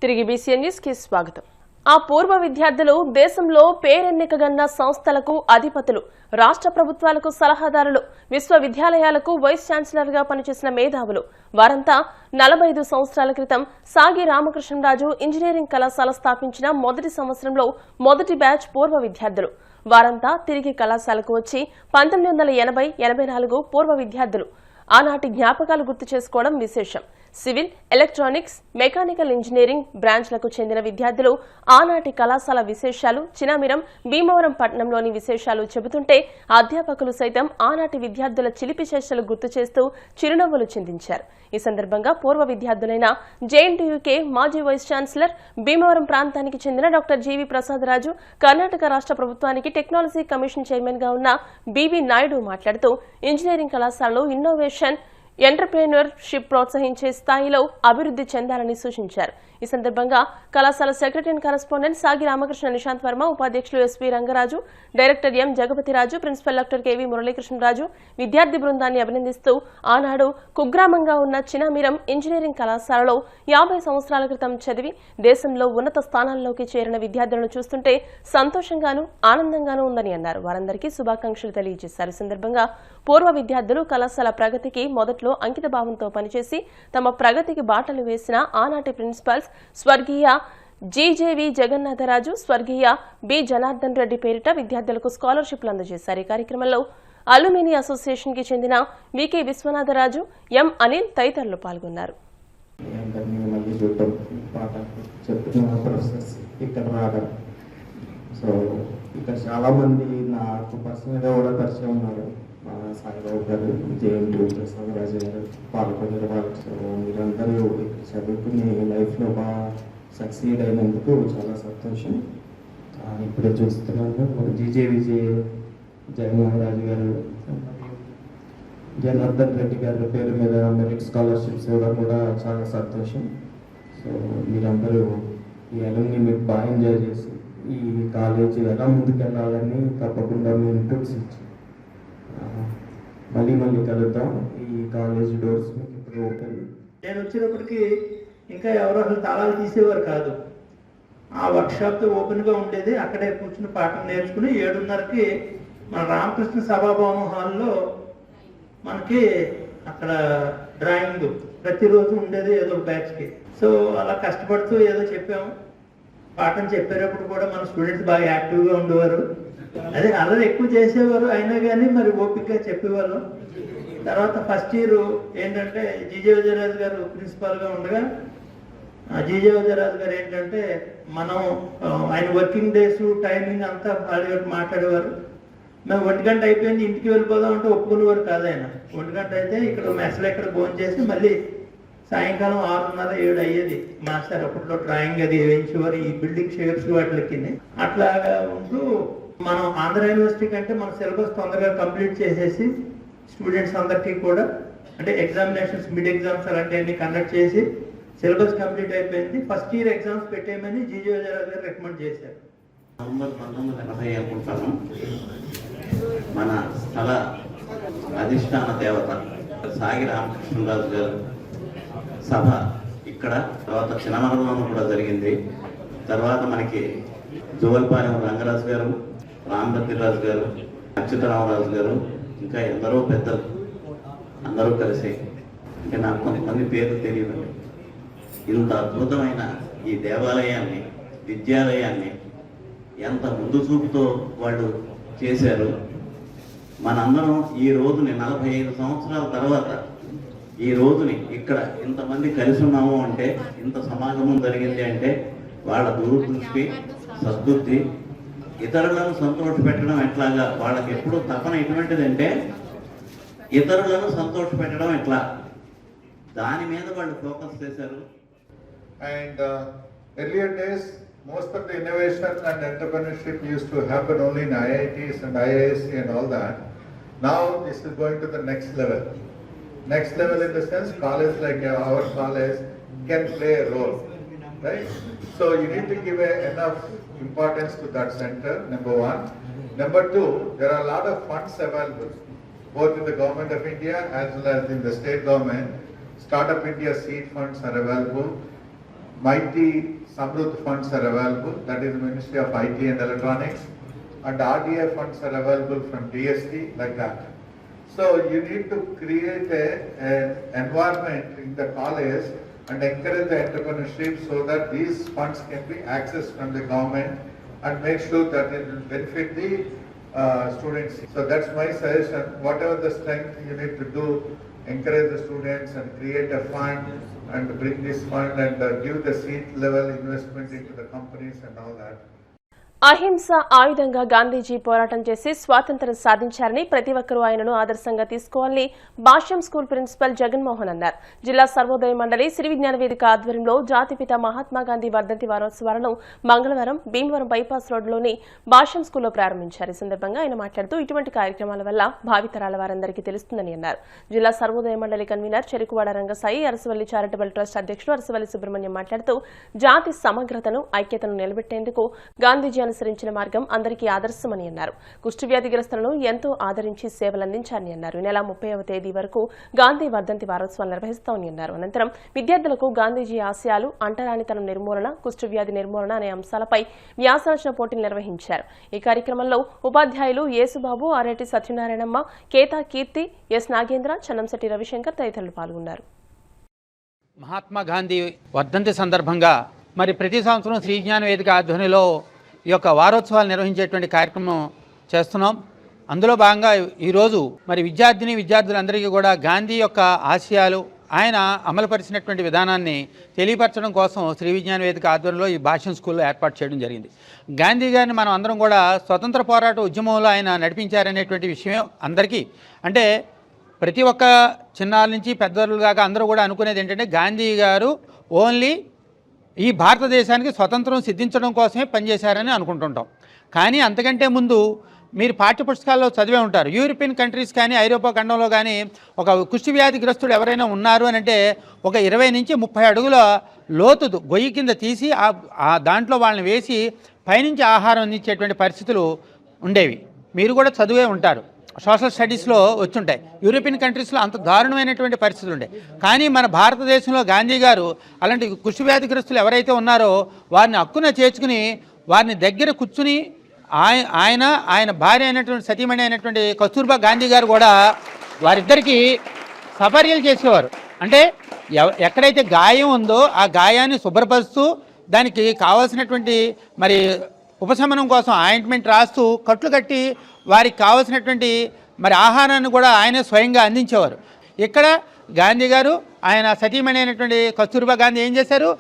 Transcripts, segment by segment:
తిరిగి BCN news కి స్వాగతం. ఆ పూర్వ విద్యార్థులు దేశంలో పేరెన్నికగన్న సంస్థలకు అధిపతులు, రాష్ట్ర ప్రభుత్వాలకు సలహాదారులు, విశ్వవిద్యాలయాలకు వైస్ ఛాన్సలర్ గా పనిచేసిన మేధావులు. వారంతా 45 సంవత్సరాల క్రితం సాగి రామకృష్ణరాజు ఇంజనీరింగ్ కళాశాల స్థాపించిన మొదటి సంవత్సరంలో మొదటి బ్యాచ్ పూర్వ విద్యార్థులు. వారంతా తిరిగి కళాశాలకు వచ్చి 1980-84 పూర్వ విద్యార్థులు. ఆనాటి జ్ఞాపకాలు గుర్తు చేసుకోవడం విశేషం. సివిల్, ఎలక్ట్రానిక్స్, మెకానికల్ ఇంజనీరింగ్ బ్రాంచ్లకు చెందిన విద్యార్థులు ఆనాటి కళాశాల విశేషాలు, చినామిరం, భీమవరం పట్టణంలోని విశేషాలు చెబుతుంటే అధ్యాపకులు సైతం ఆనాటి విద్యార్థుల చిలిపి చేష్టలు గుర్తు చేస్తూ చిరునవ్వులు చిందించారు. ఈ సందర్భంగా పూర్వ విద్యార్థులైన జేఎన్టీయూకే మాజీ వైస్ ఛాన్సలర్, భీమవరం ప్రాంతానికి చెందిన డాక్టర్ జీవీ ప్రసాదరాజు, కర్ణాటక రాష్ట్ర ప్రభుత్వానికి టెక్నాలజీ కమిషన్ చైర్మన్ గా ఉన్న బీవీ నాయుడు మాట్లాడుతూ ఇంజనీరింగ్ కళాశాలలో ఇన్నోవేషన్, ఎంటర్‌ప్రెన్యూర్‌షిప్ ప్రోత్సహించే స్థాయిలో అభివృద్ధి చెందాలని సూచించారు. ఈ సందర్భంగా కళాశాల సెక్రటరీ అండ్ కరెస్పాండెంట్ సాగి రామకృష్ణ నిశాంత్ వర్మ, ఉపాధ్యక్షులు S V Rangaraju, director M Jagapathiraju, principal doctor K V Muralikrishnaraju విద్యార్థి బృందాన్ని అభినందిస్తూ ఆనాడు కుగ్రామంగా ఉన్న చినామిరం ఇంజనీరింగ్ కళాశాలలో 50 సంవత్సరాల క్రితం చదివి దేశంలో ఉన్నత స్థానాల్లోకి చేరిన విద్యార్థులను చూస్తుంటే సంతోషంగానూ ఆనందంగానూ ఉందని అన్నారు. వారందరికీ శుభాకాంక్షలు తెలియజేశారు. ఈ సందర్భంగా పూర్వ విద్యార్థులు కళాశాల ప్రగతికి మొదట్లో అంకిత భావంతో పనిచేసి తమ ప్రగతికి బాటలు వేసిన ఆనాటి ప్రిన్సిపల్స్ స్వర్గీయ జీజేవి జగన్నాథరాజు, స్వర్గీయ బి జనార్దన్ రెడ్డి పేరిట విద్యార్థులకు స్కాలర్షిప్లు అందజేశారు. ఈ కార్యక్రమంలో అల్యూమిని అసోసియేషన్ కి చెందిన వికే విశ్వనాథరాజు, ఎం అనిల్ తదితరులు పాల్గొన్నారు. చాలా మంది నాకు పర్సనల్గా కూడా పరిచయం ఉన్నారు. సాయిబాబు గారు, జేఎన్టీ ప్రసాదరాజు గారు, పాల్గొండ బాలకృష్ణ, మీరందరూ ఇక్కడ చదువుకుని లైఫ్లో బాగా సక్సీడ్ అయినందుకు చాలా సంతోషం. ఇప్పుడే చూస్తున్నాను జీజేవిజే జగన్మోహన్ గారు, జనార్దన్ రెడ్డి గారి పేరు మీద మెరిట్ స్కాలర్షిప్స్ ఇవ్వడం కూడా చాలా సంతోషం. సో మీరందరూ ఈ అలూమ్ని మీకు బాగా ఎంజాయ్ చేసి ఈ కాలేజ్ ఎలా ముందుకెళ్ళాలని తప్పకుండా మీ ఇన్పుట్స్ ఇచ్చి మళ్ళీ కలుద్దాం. ఈ కాలేజ్ డోర్స్ మీకు ఇప్పుడు ఓపెన్. నేను వచ్చినప్పటికీ ఇంకా ఎవరు అసలు తాళాలు తీసేవారు కాదు. ఆ వర్క్షాప్తో ఓపెన్గా ఉండేది. అక్కడే కూర్చుని పాఠం నేర్చుకుని 7:30కి మన రామకృష్ణ సభాభవనం హాల్లో మనకి అక్కడ డ్రాయింగ్ ప్రతిరోజు ఉండేది ఏదో బ్యాచ్కి. సో అలా కష్టపడుతూ ఏదో చెప్పాము. పాఠం చెప్పేటప్పుడు కూడా మన స్టూడెంట్స్ బాగా యాక్టివ్గా ఉండేవారు. అదే అల్లరి ఎక్కువ చేసేవారు, అయినా కానీ మరి ఓపికగా చెప్పేవాళ్ళు. తర్వాత ఫస్ట్ ఇయర్ ఏంటంటే జీజే విజయరాజు గారు ప్రిన్సిపాల్గా ఉండగా జీజే విజయరాజు గారు ఏంటంటే మనం ఆయన వర్కింగ్ డేస్ టైమింగ్ అంతా మాట్లాడేవారు. మేము 1 గంట అయిపోయింది ఇంటికి వెళ్ళిపోదాం అంటే ఒప్పుకునేవారు కాదు ఆయన. 1 గంట అయితే ఇక్కడ మెస్లో ఇక్కడ భోజనం చేసి మళ్ళీ సాయంకాలం 6:30-7 అయ్యేది. మాస్టర్ అప్పట్లో డ్రాయింగ్ అది వేయించేవారు ఈ బిల్డింగ్ షేప్స్ వాటికి. అట్లాగా ఉంటూ మనం ఆంధ్ర యూనివర్సిటీ కంటే మన సిలబస్ తొందరగా కంప్లీట్ చేసేసి స్టూడెంట్స్ అందరికీ కూడా అంటే ఎగ్జామినేషన్స్, మిడ్ ఎగ్జామ్స్ అలాంటివన్నీ కండక్ట్ చేసి సిలబస్ కంప్లీట్ అయిపోయింది. ఫస్ట్ ఇయర్ ఎగ్జామ్స్ పెట్టేయమని జీజీ విజయరాజు గారు రికమెండ్ చేశారు. నవంబర్ 1980 అనుకుంటాను. మన స్థల అధిష్టాన దేవత సాగి రామకృష్ణరాజు గారు సభ ఇక్కడ, తర్వాత చినమరంలోనూ కూడా జరిగింది. తర్వాత మనకి జోవల్పాలెం రంగరాజు గారు, రామభద్రరాజు గారు, అచ్యుతరామరాజు గారు, ఇంకా ఎందరో పెద్దలు అందరూ కలిసి, ఇంకా నాకు కొంతమంది పేర్లు తెలియదండి. ఇంత అద్భుతమైన ఈ దేవాలయాన్ని, విద్యాలయాన్ని ఎంత ముందు చూపుతో వాళ్ళు చేశారు. మనందరం ఈ రోజుని 45 సంవత్సరాల తర్వాత ఈ రోజుని ఇక్కడ ఇంతమంది కలిసి ఉన్నాము అంటే, ఇంత సమాగమం జరిగింది అంటే వాళ్ళ దూరదృష్టి, సద్బుద్ధి, ఇతరులను సంతోషపెట్టడం ఎట్లాగా, వాళ్ళకి ఎప్పుడు తపన ఎటువంటిదంటే ఇతరులను సంతోషపెట్టడం ఎట్లా, దాని మీద వాళ్ళు ఫోకస్ చేశారు. And earlier days, most of the innovation and entrepreneurship used to happen only in IITs and IISc and all that. Now this is going to the next level. Next level in the sense, college like our college can play a role, right? So you need to give enough importance to that center, number one. Number two, there are a lot of funds available, both in the government of India as well as in the state government. Startup India seed funds are available. MIT Samruddh funds are available, that is the Ministry of IT and Electronics, and RDA funds are available from DST, like that. So you need to create an environment in the college and encourage the entrepreneurship so that these funds can be accessed from the government and make sure that it will benefit the students. So that's my suggestion. Whatever the strength you need to do, encourage the students and create a fund and bring this fund and give the seed level investment into the companies and all that. అహింస ఆయుధంగా గాంధీజీ పోరాటం చేసి స్వాతంత్ర్యం సాధించారని ప్రతి ఒక్కరూ ఆయనను ఆదర్శంగా తీసుకోవాలని భాష్యం స్కూల్ ప్రిన్సిపల్ జగన్మోహన్ అన్నారు. జిల్లా సర్వోదయ మండలి శ్రీ విజ్ఞాన వేదిక ఆధ్వర్యంలో జాతిపిత మహాత్మాగాంధీ వర్ధంతి వారోత్సవాలను మంగళవారం భీమవరం బైపాస్ రోడ్లోని భాష్యం స్కూల్లో ప్రారంభించారు. ఈ సందర్భంగా ఆయన మాట్లాడుతూ ఇటువంటి కార్యక్రమాల వల్ల భావితరాల వారందరికీ తెలుస్తుందని అన్నారు. జిల్లా సర్వోదయ మండలి convener Cherukuvada Rangasai, Arasavalli charitable trust అధ్యక్షుడు అరసవల్లి సుబ్రహ్మణ్యం మాట్లాడుతూ జాతి సమగ్రతను ఐక్యతను నిలబెట్టేందుకు గాంధీజీ అనుసరించిన మార్గం అందరికీ ఆదర్శమని అన్నారు. కుష్టు వ్యాధిగ్రస్తులను ఎంతో ఆదరించి సేవలందించారని అన్నారు. ఈ నెల 30వ తేదీ వరకు గాంధీ వర్ధంతి వారోత్సవాలు నిర్వహిస్తామని అన్నారు. అనంతరం విద్యార్థులకు గాంధీజీ ఆశయాలు, అంటరానితనం నిర్మూలన, కుష్టు వ్యాధి నిర్మూలన అనే అంశాలపై వ్యాసరచన పోటీలు నిర్వహించారు. ఈ కార్యక్రమంలో ఉపాధ్యాయులు యేసుబాబు, ఆర్ఐటి సత్యనారాయణమ్మ, కేతా కీర్తి, ఎస్ నాగేంద్ర, చన్నంశెట్టి రవిశంకర్ తదితరులు పాల్గొన్నారు. మహాత్మా గాంధీ వర్ధంతి సందర్భంగా మరి ప్రతి సంవత్సరం శ్రీ విజ్ఞాన వేదిక ఆధ్వర్యంలో ఈ యొక్క వారోత్సవాలు నిర్వహించేటువంటి కార్యక్రమం చేస్తున్నాం. అందులో భాగంగా ఈరోజు మరి విద్యార్థులందరికీ కూడా గాంధీ యొక్క ఆశయాలు, ఆయన అమలుపరిచినటువంటి విధానాన్ని తెలియపరచడం కోసం శ్రీ విజ్ఞాన వేదిక ఆధ్వర్యంలో ఈ భాష్యం స్కూల్లో ఏర్పాటు చేయడం జరిగింది. గాంధీ గారిని మనం అందరం కూడా స్వతంత్ర పోరాట ఉద్యమంలో ఆయన నడిపించారనేటువంటి విషయం అందరికీ, అంటే ప్రతి ఒక్క చిన్నాల నుంచి పెద్దలు దాకా అందరూ కూడా అనుకునేది ఏంటంటే గాంధీ గారు ఓన్లీ ఈ భారతదేశానికి స్వతంత్రం సిద్ధించడం కోసమే పనిచేశారని అనుకుంటుంటాం. కానీ అంతకంటే ముందు మీరు పాఠ్యపుస్తకాల్లో చదివే ఉంటారు. యూరోపియన్ కంట్రీస్ కానీ ఐరోపా ఖండంలో కానీ ఒక కుష్టి వ్యాధిగ్రస్తుడు ఎవరైనా ఉన్నారు అని అంటే ఒక 20 నుంచి 30 అడుగుల లోతు గొయ్యి కింద తీసి దాంట్లో వాళ్ళని వేసి పైనుంచి ఆహారం అందించేటువంటి పరిస్థితులు ఉండేవి. మీరు కూడా చదివే ఉంటారు, సోషల్ స్టడీస్లో వచ్చుంటాయి. యూరోపియన్ కంట్రీస్లో అంత దారుణమైనటువంటి పరిస్థితులు ఉండే. కానీ మన భారతదేశంలో గాంధీ గారు అలాంటి కుష్టి వ్యాధిగ్రస్తులు ఎవరైతే ఉన్నారో వారిని హక్కున చేర్చుకుని వారిని దగ్గర కూర్చుని ఆయన భార్య అయినటువంటి సతీమణి అయినటువంటి కస్తూర్బా గాంధీ గారు కూడా వారిద్దరికీ సపర్యలు చేసేవారు. అంటే ఎక్కడైతే గాయం ఉందో ఆ గాయాన్ని శుభ్రపరుస్తూ దానికి కావాల్సినటువంటి మరి ఉపశమనం కోసం ఆయింట్మెంట్ రాస్తూ కట్లు కట్టి వారికి కావాల్సినటువంటి మరి ఆహారాన్ని కూడా ఆయనే స్వయంగా అందించేవారు. ఇక్కడ గాంధీ గారు ఆయన సతీమణి అయినటువంటి కస్తూర్బా గాంధీ ఏం చేశారు,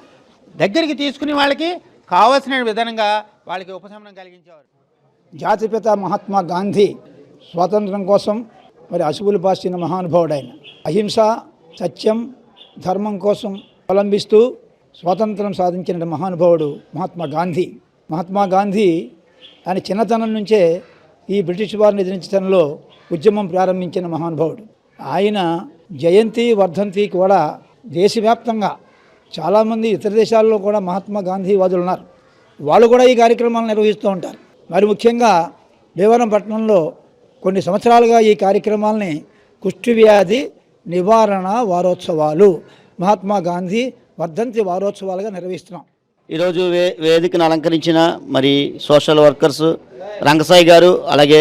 దగ్గరికి తీసుకుని వాళ్ళకి కావాల్సిన విధానంగా వాళ్ళకి ఉపశమనం కలిగించేవారు. జాతిపిత మహాత్మా గాంధీ స్వాతంత్రం కోసం మరి అసువులు బాసిన మహానుభావుడు. ఆయన అహింస, సత్యం, ధర్మం కోసం అవలంబిస్తూ స్వాతంత్రం సాధించిన మహానుభావుడు మహాత్మా గాంధీ. మహాత్మా గాంధీ ఆయన చిన్నతనం నుంచే ఈ బ్రిటిష్ వారిని ఎదిరించడంలో ఉద్యమం ప్రారంభించిన మహానుభావుడు. ఆయన జయంతి వర్ధంతి కూడా దేశవ్యాప్తంగా చాలామంది ఇతర దేశాల్లో కూడా మహాత్మా గాంధీ వాదులు ఉన్నారు. వాళ్ళు కూడా ఈ కార్యక్రమాలు నిర్వహిస్తూ ఉంటారు. మరి ముఖ్యంగా భీమవరం పట్టణంలో కొన్ని సంవత్సరాలుగా ఈ కార్యక్రమాలని కుష్టు వ్యాధి నివారణ వారోత్సవాలు, మహాత్మా గాంధీ వర్ధంతి వారోత్సవాలుగా నిర్వహిస్తున్నాం. ఈరోజు వేదికను అలంకరించిన మరి సోషల్ వర్కర్స్ రంగసాయి గారు, అలాగే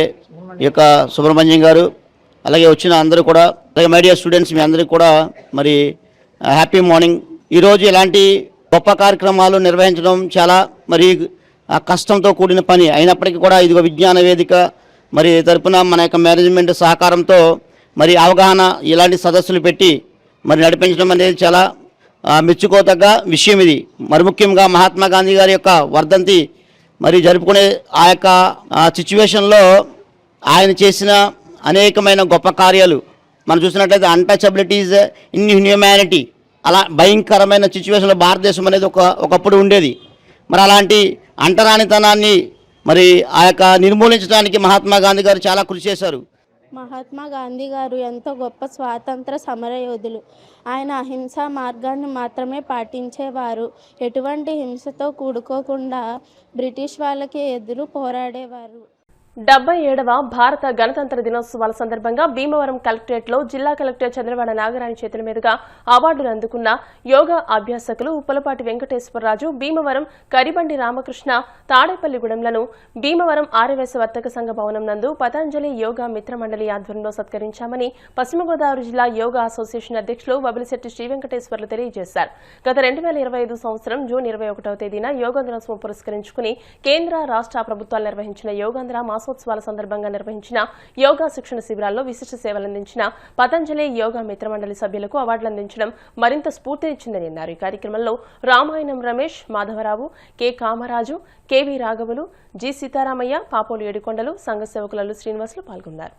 ఈ యొక్క సుబ్రహ్మణ్యం గారు, అలాగే వచ్చిన అందరూ కూడా, అలాగే మై డియర్ స్టూడెంట్స్, మీ అందరికీ కూడా మరి హ్యాపీ మార్నింగ్. ఈరోజు ఇలాంటి గొప్ప కార్యక్రమాలు నిర్వహించడం చాలా మరి కష్టంతో కూడిన పని అయినప్పటికీ కూడా ఇదిగో విజ్ఞాన వేదిక మరి తరపున మన యొక్క మేనేజ్మెంట్ సహకారంతో మరి అవగాహన ఇలాంటి సదస్సులు పెట్టి మరి నడిపించడం అనేది చాలా మెచ్చుకోదగ్గ విషయం. ఇది మరి ముఖ్యంగా మహాత్మా గాంధీ గారి యొక్క వర్ధంతి మరి జరుపుకునే ఆ యొక్క సిచ్యువేషన్లో ఆయన చేసిన అనేకమైన గొప్ప కార్యాలు మనం చూసినట్లయితే అన్టచబిలిటీస్ ఇన్ హ్యూమానిటీ, అలా భయంకరమైన సిచ్యువేషన్లో భారతదేశం అనేది ఒకప్పుడు ఉండేది. మరి అలాంటి అంటరానితనాన్ని మరి ఆ యొక్క నిర్మూలించడానికి మహాత్మా గాంధీ గారు చాలా కృషి చేశారు. మహాత్మా గాంధీ గారు ఎంతో గొప్ప స్వాతంత్ర సమరయోధులు. ఆయన అహింసా మార్గాన్ని మాత్రమే పాటించేవారు. ఎటువంటి హింసతో కూడుకోకుండా బ్రిటిష్ వాళ్ళకి ఎదురు పోరాడేవారు. 77వ భారత గణతంత్ర దినోత్సవాల సందర్భంగా భీమవరం కలెక్టరేట్లో జిల్లా కలెక్టర్ చంద్రవాడ నాగరాణి చేతుల మీదుగా అవార్డులు అందుకున్న యోగా అభ్యాసకులు ఉప్పలపాటి వెంకటేశ్వరరాజు, భీమవరం కరిబండి రామకృష్ణ, తాడేపల్లిగూడెంలను భీమవరం ఆర్యవేశ వర్తక సంఘ భవనం నందు పతంజలి యోగా మిత్రమండలి ఆధ్వర్యంలో సత్కరించామని పశ్చిమ గోదావరి జిల్లా యోగా అసోసియేషన్ అధ్యక్షులు వబిలిశెట్టి శ్రీ వెంకటేశ్వర్లు తెలియజేశారు. గత 2025 సంవత్సరం జూన్ 21వ తేదీన యోగా దినోత్సవం పురస్కరించుకుని కేంద్ర రాష్ట్ర ప్రభుత్వాలు నిర్వహించిన యోగాంధ్ర మాసోత్సవాల సందర్భంగా నిర్వహించిన యోగా శిక్షణ శిబిరాల్లో విశిష్ట సేవలందించిన పతంజలి యోగా మిత్రమండలి సభ్యులకు అవార్డులు అందించడం మరింత స్ఫూర్తినిచ్చిందని అన్నారు. ఈ కార్యక్రమంలో రామాయణం రమేష్, మాధవరావు, కె కామరాజు, కెవి రాఘవులు, జి సీతారామయ్య, పాపోలు ఏడుకొండలు, సంఘ సేవకులు శ్రీనివాసులు పాల్గొన్నారు.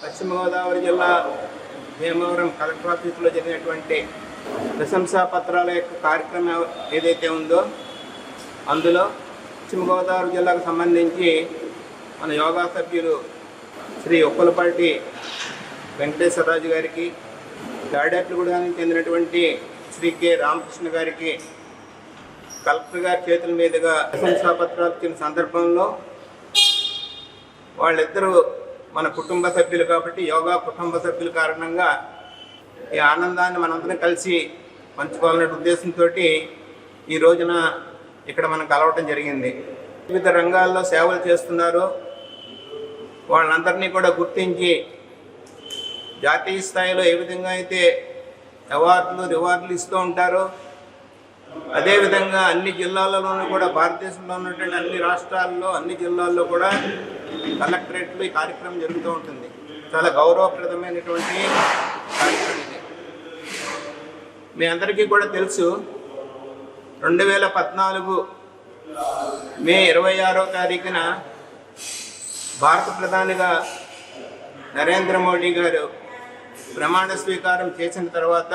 పశ్చిమ గోదావరి జిల్లా భీమవరం కలెక్టర్ ఆఫీసులో జరిగినటువంటి ప్రశంసా పత్రాల యొక్క కార్యక్రమం ఏదైతే ఉందో అందులో పశ్చిమ గోదావరి జిల్లాకు సంబంధించి మన యోగా సభ్యులు శ్రీ ఉప్పలపాటి వెంకటేశ్వరరాజు గారికి, తాడేపల్లిగూడెంకి చెందినటువంటి శ్రీ కె రామకృష్ణ గారికి కలెక్టర్ గారి చేతుల మీదుగా ప్రశంసా పత్రాలు ఇచ్చిన సందర్భంలో వాళ్ళిద్దరూ మన కుటుంబ సభ్యులు కాబట్టి యోగా కుటుంబ సభ్యుల కారణంగా ఈ ఆనందాన్ని మనందరం కలిసి పంచుకోవాలనే ఉద్దేశంతో ఈ రోజున ఇక్కడ మనం కలవటం జరిగింది. వివిధ రంగాల్లో సేవలు చేస్తున్నారు. వాళ్ళందరినీ కూడా గుర్తించి జాతీయ స్థాయిలో ఏ విధంగా అయితే అవార్డులు రివార్డులు ఇస్తూ ఉంటారో అదేవిధంగా అన్ని జిల్లాలలోనూ కూడా భారతదేశంలో ఉన్నటువంటి అన్ని రాష్ట్రాల్లో అన్ని జిల్లాల్లో కూడా కలెక్టరేట్లో ఈ కార్యక్రమం జరుగుతూ ఉంటుంది. చాలా గౌరవప్రదమైనటువంటి కార్యక్రమం ఇది. మీ అందరికీ కూడా తెలుసు 2014 మే 26వ తారీఖున భారత ప్రధానిగా నరేంద్ర మోడీ గారు ప్రమాణ స్వీకారం చేసిన తర్వాత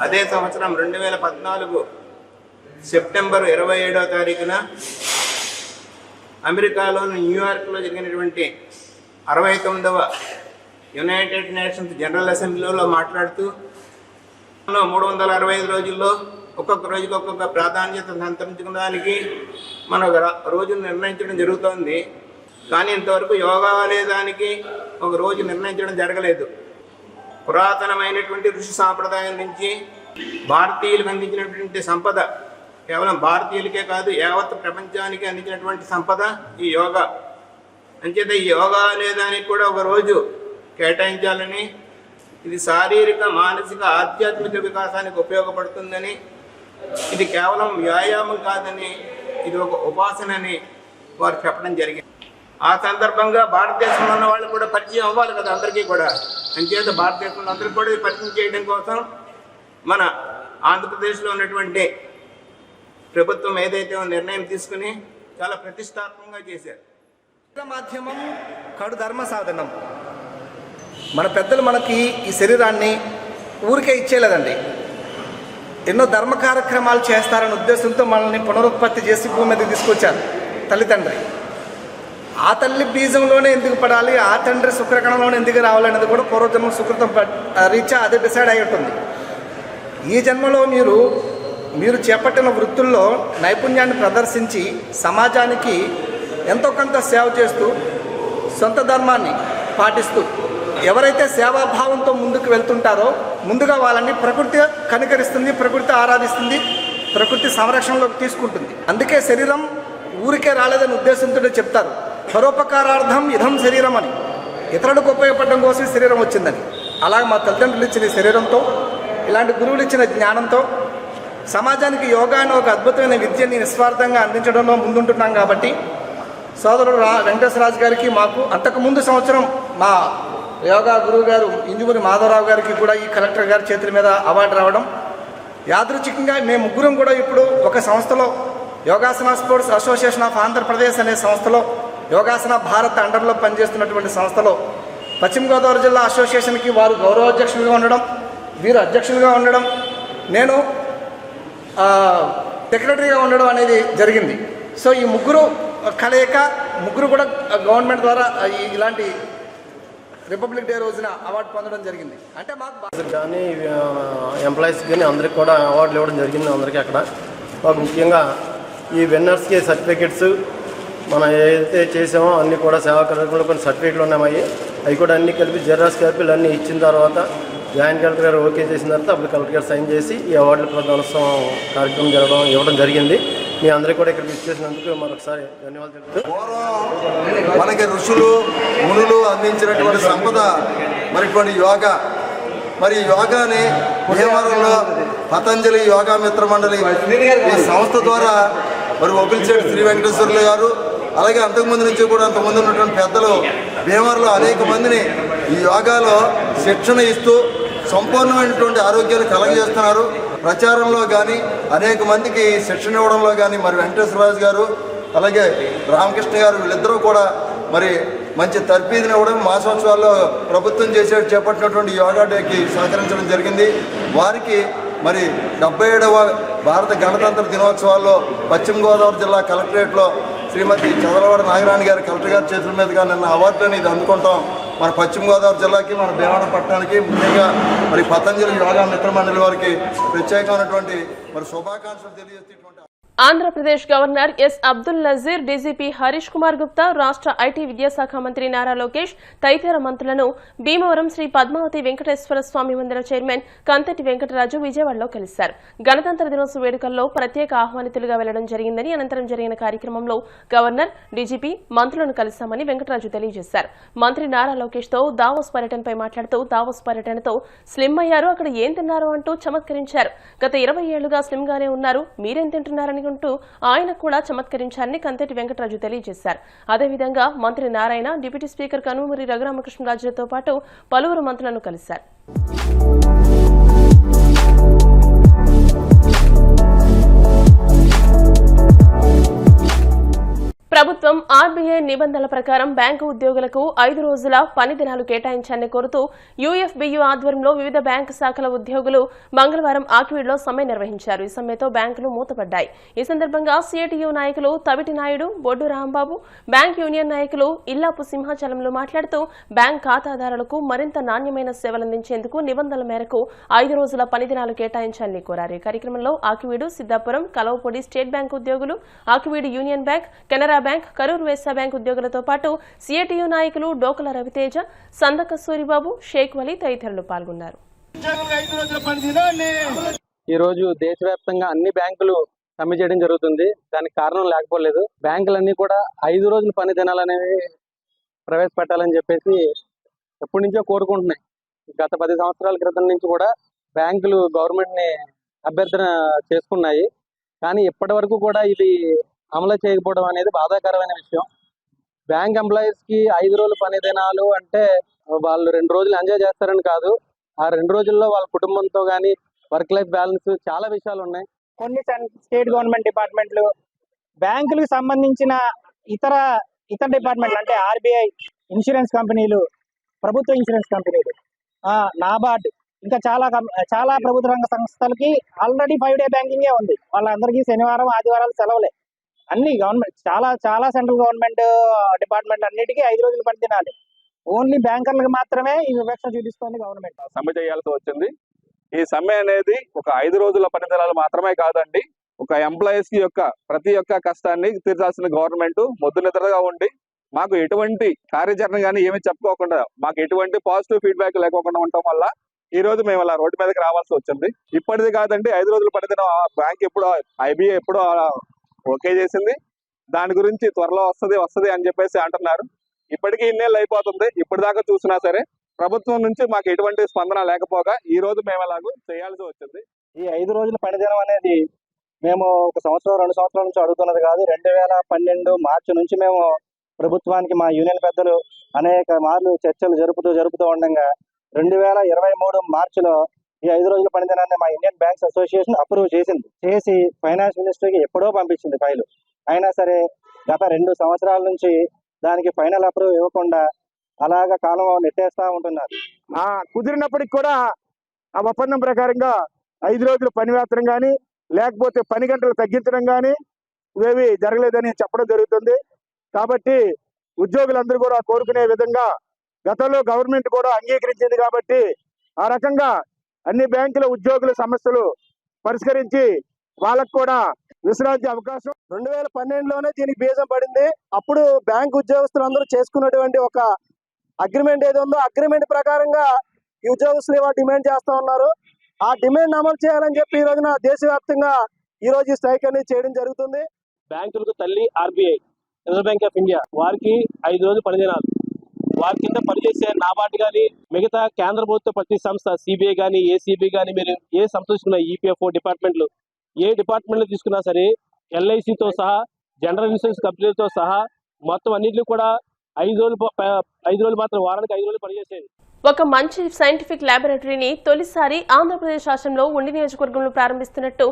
అదే సంవత్సరం 2014 సెప్టెంబర్ 27వ తారీఖున అమెరికాలోని న్యూయార్క్లో జరిగినటువంటి 69వ యునైటెడ్ నేషన్స్ జనరల్ అసెంబ్లీలో మాట్లాడుతూ 365 రోజుల్లో ఒక్కొక్క రోజుకి ఒక్కొక్క ప్రాధాన్యత సంతరించుకోవడానికి మనం రోజును నిర్ణయించడం జరుగుతోంది. కానీ ఇంతవరకు యోగా అనేదానికి ఒక రోజు నిర్ణయించడం జరగలేదు. పురాతనమైనటువంటి ఋషి సాంప్రదాయం నుంచి భారతీయులకు అందించినటువంటి సంపద, కేవలం భారతీయులకే కాదు యావత్ ప్రపంచానికి అందించినటువంటి సంపద ఈ యోగా. అంచేత ఈ యోగా అనేదానికి కూడా ఒక రోజు కేటాయించాలని, ఇది శారీరక మానసిక ఆధ్యాత్మిక వికాసానికి ఉపయోగపడుతుందని, ఇది కేవలం వ్యాయామం కాదని, ఇది ఒక ఉపాసనని వారు చెప్పడం జరిగింది. ఆ సందర్భంగా భారతదేశంలో ఉన్న వాళ్ళు కూడా పరిచయం అవ్వాలి కదా అందరికీ కూడా. అంచేత భారతదేశంలో అందరికీ కూడా పరిచయం చేయడం కోసం మన ఆంధ్రప్రదేశ్లో ఉన్నటువంటి ప్రభుత్వం ఏదైతే నిర్ణయం తీసుకుని చాలా ప్రతిష్టాత్మకంగా చేశారు. మాధ్యమం కడు ధర్మ సాధనం. మన పెద్దలు మనకి ఈ శరీరాన్ని ఊరికే ఇచ్చేయలేదండి, ఎన్నో ధర్మ కార్యక్రమాలు చేస్తారనే ఉద్దేశంతో మనల్ని పునరుత్పత్తి చేసి భూమి మీదకి తీసుకొచ్చారు తల్లిదండ్రి. ఆ తల్లి బీజంలోనే ఎందుకు పడాలి, ఆ తండ్రి శుక్రకణంలోనే ఎందుకు రావాలనేది కూడా పూర్వజన్మ సుకృతం రీత్యా అదే డిసైడ్ అయి ఉంటుంది. ఈ జన్మలో మీరు చేపట్టిన వృత్తుల్లో నైపుణ్యాన్ని ప్రదర్శించి సమాజానికి ఎంతో కొంత సేవ చేస్తూ సొంత ధర్మాన్ని పాటిస్తూ ఎవరైతే సేవాభావంతో ముందుకు వెళ్తుంటారో ముందుగా వాళ్ళని ప్రకృతి కనికరిస్తుంది, ప్రకృతి ఆరాధిస్తుంది, ప్రకృతి సంరక్షణలోకి తీసుకుంటుంది. అందుకే శరీరం ఊరికే రాలేదని ఉద్దేశంతో చెప్తారు, పరోపకారార్థం ఇదం శరీరం అని. ఇతరులకు ఉపయోగపడడం కోసం శరీరం వచ్చిందని. అలాగే మా తల్లిదండ్రులు ఇచ్చిన శరీరంతో, ఇలాంటి గురువులు ఇచ్చిన జ్ఞానంతో సమాజానికి యోగా అనే ఒక అద్భుతమైన విద్యని నిస్వార్థంగా అందించడంలో ముందుంటున్నాం. కాబట్టి సోదరుడు వెంకటేశ్వరరాజు గారికి, మాకు అంతకుముందు సంవత్సరం మా యోగా గురువు గారు ఇంజుమూరి మాధవరావు గారికి కూడా ఈ కలెక్టర్ గారి చేతుల మీద అవార్డు రావడం యాదృచ్ఛికంగా మేము ముగ్గురం కూడా ఇప్పుడు ఒక సంస్థలో yogasana sports association of Andhra Pradesh అనే సంస్థలో యోగాసన భారత్ అండర్లో పనిచేస్తున్నటువంటి సంస్థలో పశ్చిమ గోదావరి జిల్లా అసోసియేషన్కి వారు గౌరవాధ్యక్షులుగా ఉండడం, వీరు అధ్యక్షులుగా ఉండడం, నేను సెక్రటరీగా ఉండడం అనేది జరిగింది. సో ఈ ముగ్గురు కలయిక, ముగ్గురు కూడా గవర్నమెంట్ ద్వారా ఇలాంటి రిపబ్లిక్ డే రోజున అవార్డు పొందడం జరిగింది. అంటే మాకు కానీ ఎంప్లాయీస్కి కానీ అందరికి కూడా అవార్డులు ఇవ్వడం జరిగింది. అందరికీ అక్కడ మాకు ముఖ్యంగా ఈ విన్నర్స్కి సర్టిఫికెట్స్ మనం ఏదైతే చేసామో అన్నీ కూడా సేవా కార్యక్రమంలో కొన్ని సర్టిఫికెట్లు ఉన్నాయి. అవి కూడా అన్నీ కలిపి జిరాక్స్ కాపీలు అన్నీ ఇచ్చిన తర్వాత జాయింట్ కలెక్టర్ గారు ఓకే చేసిన తర్వాత అప్పుడు కలెక్టర్ గారు సైన్ చేసి ఈ అవార్డుల ప్రదానోత్సవం కార్యక్రమం ఇవ్వడం జరిగింది. మీ అందరికీ కూడా ఇక్కడ విచ్చేసినందుకు మరొకసారి ధన్యవాదాలు. పూర్వం మనకి ఋషులు మునులు అందించినటువంటి సంపద మరిటువంటి యోగా, మరి యోగాని భీమవరంలో పతంజలి యోగా మిత్ర మండలి ఈ సంస్థ ద్వారా మరి ఒపిలిశెట్టి శ్రీ వెంకటేశ్వర్లు గారు, అలాగే అంతకుముందు నుంచి కూడా అంతకుముందు ఉన్నటువంటి పెద్దలు భీమవరంలో అనేక మందిని ఈ యోగాలో శిక్షణ ఇస్తూ సంపూర్ణమైనటువంటి ఆరోగ్యాన్ని కలగజేస్తున్నారు. ప్రచారంలో కానీ అనేక మందికి శిక్షణ ఇవ్వడంలో కానీ మరి వెంకటేశ్వరరాజు గారు అలాగే రామకృష్ణ గారు వీళ్ళిద్దరూ కూడా మరి మంచి తర్ఫీదుని ఇవ్వడం, మాసోత్సవాల్లో ప్రభుత్వం చేపట్టినటువంటి యోగా డేకి సహకరించడం జరిగింది. వారికి మరి 77వ భారత గణతంత్ర దినోత్సవాల్లో పశ్చిమ గోదావరి జిల్లా కలెక్టరేట్లో శ్రీమతి చదలవాడ నాగరాణి గారు కలెక్టర్ గారి చేతుల మీదుగా నిన్న అవార్డు అనేది అందుకుంటాం. మన పశ్చిమ గోదావరి జిల్లాకి మన భీమవరం పట్టణానికి ముఖ్యంగా మరి పతంజలి యోగా మిత్ర మండలి వారికి ప్రత్యేకమైనటువంటి మరి శుభాకాంక్షలు తెలియజేసేటువంటి Andhra Pradesh governor S Abdul Nazeer, DGP Harish Kumar Gupta, రాష్ట్ర ఐటీ విద్యాశాఖ మంత్రి నారా లోకేష్ తదితర మంత్రులను భీమవరం శ్రీ పద్మావతి వెంకటేశ్వర స్వామి మందిర చైర్మన్ కంతటి వెంకటరాజు విజయవాడలో కలిశారు. గణతంత్ర దినోత్సవ వేడుకల్లో ప్రత్యేక ఆహ్వానితులుగా వెళ్లడం జరిగిందని, అనంతరం జరిగిన కార్యక్రమంలో గవర్నర్, డీజీపీ, మంత్రులను కలిశామని వెంకటరాజు తెలియజేశారు. మంత్రి నారా లోకేష్ తో దావోస్ పర్యటనపై మాట్లాడుతూ దావోస్ పర్యటనతో స్లిమ్ అయ్యారు, అక్కడ ఏం తిన్నారు అంటూ చమత్కరించారు. గత 20 ఏళ్లుగా స్లిమ్ గానే ఉన్నారు, మీరేం తింటున్నారని అంటూ ఆయన కూడా చమత్కరించారని కంతటి వెంకటరాజు తెలియజేశారు. అదేవిధంగా మంత్రి నారాయణ, డిప్యూటీ స్పీకర్ కనుమూరి రఘురామకృష్ణరాజులతో పాటు పలువురు మంత్రులను కలిశారు. ప్రభుత్వం ఆర్బీఐ నిబంధనల ప్రకారం బ్యాంకు ఉద్యోగులకు 5 రోజుల పని దినాలు కేటాయించాలని కోరుతూ యూఎఫ్బీయూ ఆధ్వర్యంలో వివిధ బ్యాంకు శాఖల ఉద్యోగులు మంగళవారం ఆకివీడులో సమ్మె నిర్వహించారు. ఈ సమ్మెతో బ్యాంకులు మూతపడ్డాయి. ఈ సందర్భంగా సిఐటియు నాయకులు తవిటి నాయుడు, బొడ్డు రాంబాబు, బ్యాంక్ యూనియన్ నాయకులు ఇల్లాపు సింహాచలంలో మాట్లాడుతూ బ్యాంక్ ఖాతాదారులకు మరింత నాణ్యమైన సేవలందించేందుకు నిబంధనల మేరకు 5 రోజుల పని దినాలు కేటాయించాలని కోరారు. ఈ కార్యక్రమంలో ఆకివీడు, సిద్దాపురం, కలవపొడి స్టేట్ బ్యాంక్ ఉద్యోగులు, Akividu union bank, Canara bank, Karur వేసా బ్యాంక్ ఉద్యోగులతో పాటు సిఐటియు నాయకులు డోకల రవితేజ, సందక సూరిబాబు, షేక్ వలీ తదితరులు పాల్గొన్నారు. ఈ రోజు దేశవ్యాప్తంగా అన్ని బ్యాంకులు సమ్మె చేయడం జరుగుతుంది. దానికి కారణం లేకపోలేదు. బ్యాంకులన్నీ కూడా 5 రోజుల పని దినాలనేవి ప్రవేశపెట్టాలని చెప్పేసి ఎప్పటి నుంచో కోరుకుంటున్నాయి. గత 10 సంవత్సరాల క్రితం నుంచి కూడా బ్యాంకులు గవర్నమెంట్ ని అభ్యర్థన చేసుకున్నాయి. కానీ ఇప్పటి వరకు కూడా ఇది అమలు చేయకపోవడం అనేది బాధాకరమైన విషయం. బ్యాంక్ ఎంప్లాయీస్ కి 5 రోజుల పని దినాలు అంటే వాళ్ళు 2 రోజులు ఎంజాయ్ చేస్తారని కాదు. ఆ 2 రోజుల్లో వాళ్ళ కుటుంబంతో కానీ వర్క్ లైఫ్ బ్యాలెన్స్ చాలా విషయాలు ఉన్నాయి. కొన్ని స్టేట్ గవర్నమెంట్ డిపార్ట్మెంట్లు, బ్యాంకులకు సంబంధించిన ఇతర డిపార్ట్మెంట్లు అంటే ఆర్బీఐ, ఇన్సూరెన్స్ కంపెనీలు, ప్రభుత్వ ఇన్సూరెన్స్ కంపెనీలు, నాబార్డ్, ఇంకా చాలా ప్రభుత్వ రంగ సంస్థలకి ఆల్రెడీ 5 డే బ్యాంకింగే ఉంది. వాళ్ళందరికీ శనివారం, ఆదివారాలు సెలవులే. అన్ని గవర్నమెంట్ చాలా సెంట్రల్ గవర్నమెంట్ డిపార్ట్మెంట్ అన్నిటికీ 5 రోజులు పని దినాలి. ఓన్లీ బ్యాంకర్లకు మాత్రమే ఈ వివక్ష చూపిస్తుంది గవర్నమెంట్. సమ్మె చేయాల్సి వచ్చింది. ఈ సమ్మె అనేది ఒక 5 రోజుల పని దినాలు మాత్రమే కాదండి. ఒక ఎంప్లాయీస్ కి ప్రతి ఒక్క కష్టాన్ని తీర్చాల్సిన గవర్నమెంట్ మొద్దు నిద్రగా ఉండి మాకు ఎటువంటి కార్యాచరణ కానీ ఏమీ చెప్పుకోకుండా, మాకు ఎటువంటి పాజిటివ్ ఫీడ్బ్యాక్ లేకోకుండా ఉండటం వల్ల ఈ రోజు మేము అలా రోడ్డు మీదకి రావాల్సి వచ్చింది. ఇప్పటిది కాదండి, 5 రోజుల పని దినం బ్యాంక్ ఎప్పుడో ఐబీఐ ఎప్పుడో ఓకే చేసింది. దాని గురించి త్వరలో వస్తుంది అని చెప్పేసి అంటున్నారు. ఇప్పటికీ ఇన్నేళ్ళు అయిపోతుంది. ఇప్పటిదాకా చూసినా సరే ప్రభుత్వం నుంచి మాకు ఎటువంటి స్పందన లేకపోగా ఈ రోజు మేము ఎలాగో చేయాల్సి వచ్చింది. ఈ 5 రోజుల పని దినం అనేది మేము 1 సంవత్సరం 2 సంవత్సరాల నుంచి అడుగుతున్నది కాదు. 2012 మార్చి నుంచి మేము ప్రభుత్వానికి మా యూనియన్ పెద్దలు అనేక మార్లు చర్చలు జరుపుతూ ఉండగా 2023 మార్చిలో ఈ 5 రోజుల పని దినాన్ని మా ఇండియన్ బ్యాంక్స్ అసోసియేషన్ అప్రూవ్ చేసి ఫైనాన్స్ మినిస్టర్కి ఎప్పుడో పంపించింది ఫైలు. అయినా సరే గత 2 సంవత్సరాల నుంచి దానికి ఫైనల్ అప్రూవ్ ఇవ్వకుండా అలాగా కాలం నెట్టేస్తా ఉంటున్నారు. కుదిరినప్పటికి కూడా ఆ ఒప్పందం ప్రకారంగా 5 రోజులు పని వేతనం కానీ లేకపోతే పని గంటలు తగ్గించడం కానీ ఇవేవి జరగలేదని చెప్పడం జరుగుతుంది. కాబట్టి ఉద్యోగులందరూ కూడా కోరుకునే విధంగా గతంలో గవర్నమెంట్ కూడా అంగీకరించింది కాబట్టి ఆ రకంగా అన్ని బ్యాంకుల ఉద్యోగుల సమస్యలు పరిష్కరించి వాళ్ళకు కూడా విశ్రాంతి అవకాశం 2012లోనే దీనికి బీజం పడింది. అప్పుడు బ్యాంక్ ఉద్యోగస్తులందరూ చేసుకున్నటువంటి ఒక అగ్రిమెంట్ ఏదో ఉందో అగ్రిమెంట్ ప్రకారంగా ఈ ఉద్యోగస్తులు ఇవాళ డిమాండ్ చేస్తా ఉన్నారు. ఆ డిమాండ్ అమలు చేయాలని చెప్పి ఈ రోజున దేశవ్యాప్తంగా ఈ రోజు ఈ స్ట్రైక్ అనేది చేయడం జరుగుతుంది. బ్యాంకులకు తల్లి RBI, reserve bank of India, వారికి 5 రోజులు పని దినాలు. వారి కింద పనిచేసే నాబార్డు కానీ మిగతా కేంద్ర ప్రభుత్వ ప్రతి సంస్థ CBI కానీ ACB కానీ మీరు ఏ సంస్థ తీసుకున్నా EPFO డిపార్ట్మెంట్లు ఏ డిపార్ట్మెంట్లు తీసుకున్నా సరే LICతో సహా జనరల్ ఇన్సూరెన్స్ కంపెనీలతో సహా మొత్తం అన్నింటినీ కూడా 5 రోజులు మాత్రం వారానికి 5 రోజులు పనిచేసేది. ఒక మంచి సైంటిఫిక్ ల్యాబొరేటరీని తొలిసారి ఆంధ్రప్రదేశ్ రాష్ట్రంలో ఉండి నియోజకవర్గంలో ప్రారంభిస్తున్నట్టు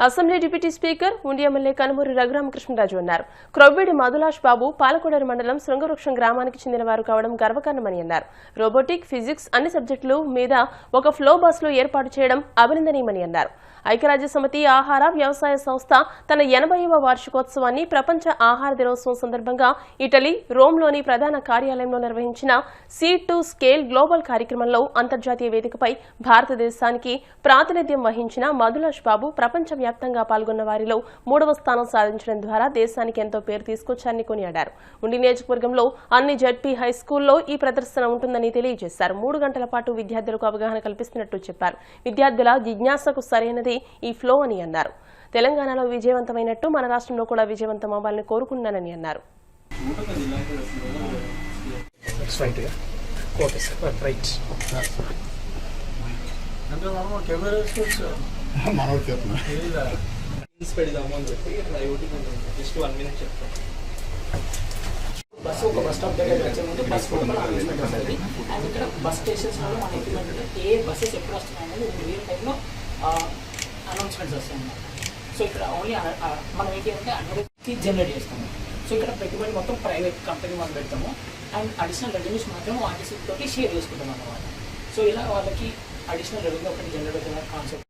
అసెంబ్లీ డిప్యూటీ స్పీకర్ ఉండి ఎమ్మెల్యే కనుమూరి రఘురామకృష్ణరాజు అన్నారు. క్రొవ్విడి మధులాష్ బాబు పాలకొడేరు మండలం శృంగవృక్షం గ్రామానికి చెందిన వారు కావడం గర్వకారణమని అన్నారు. రోబోటిక్, ఫిజిక్స్ అన్ని సబ్జెక్టులు మీద ఒక ఫ్లో బస్సులు ఏర్పాటు చేయడం అభినందనీయమని అన్నారు. ఐక్యరాజ్య సమితి ఆహార వ్యవసాయ సంస్థ తన 80వ వార్షికోత్సవాన్ని ప్రపంచ ఆహార దినోత్సవం సందర్భంగా ఇటలీ రోమ్లోని ప్రధాన కార్యాలయంలో నిర్వహించిన సీడ్ టు స్కేల్ గ్లోబల్ కార్యక్రమంలో అంతర్జాతీయ వేదికపై భారతదేశానికి ప్రాతినిధ్యం వహించిన మధులాష్ బాబు ప్రపంచవ్యాప్తంగా పాల్గొన్న వారిలో 3వ స్థానం సాధించడం ద్వారా దేశానికి ఎంతో పేరు తీసుకొచ్చారని కొనియాడారు. ఉండి నియోజకవర్గంలో అన్ని జడ్పీ హై స్కూల్లో ఈ ప్రదర్శన ఉంటుందని తెలియజేశారు. 3 గంటల పాటు విద్యార్థులకు అవగాహన కల్పిస్తున్నట్టు చెప్పారు. విద్యార్థుల జిజ్ఞాసకు సరైనది ఈ ఫ్లో అని అన్నారు. తెలంగాణలో విజయవంతమైనట్టు మన రాష్ట్రంలో కూడా విజయవంతం అవ్వాలని కోరుకున్నానని అన్నారు. బస్సు ఒక బస్ స్టాప్ దగ్గర వచ్చే ముందు బస్ కూడా మన అనౌన్స్మెంట్ వస్తుంది. అండ్ ఇక్కడ బస్ స్టేషన్స్ లో మన ఎక్విప్మెంట్ ఏ బస్సెస్ ఎప్పుడు వస్తున్నాయి అనేది రియల్ టైంలో అనౌన్స్మెంట్స్ వస్తాయి. సో ఇక్కడ ఓన్లీ మనం ఏంటి అంటే అడ్వర్టైజ్కి జనరేట్ చేస్తాము. సో ఇక్కడ పెట్టుబడి మొత్తం ప్రైవేట్ కంపెనీ మనం పెడతాము అండ్ అడిషనల్ రెవెన్యూస్ మాత్రం ఆర్టీసీ తోటి షేర్ చేసుకుంటాం అన్నమాట. సో ఇలా వాళ్ళకి అడిషనల్ రెవెన్యూ ఒకటి జనరేట్ అవుతున్న కాన్సెప్ట్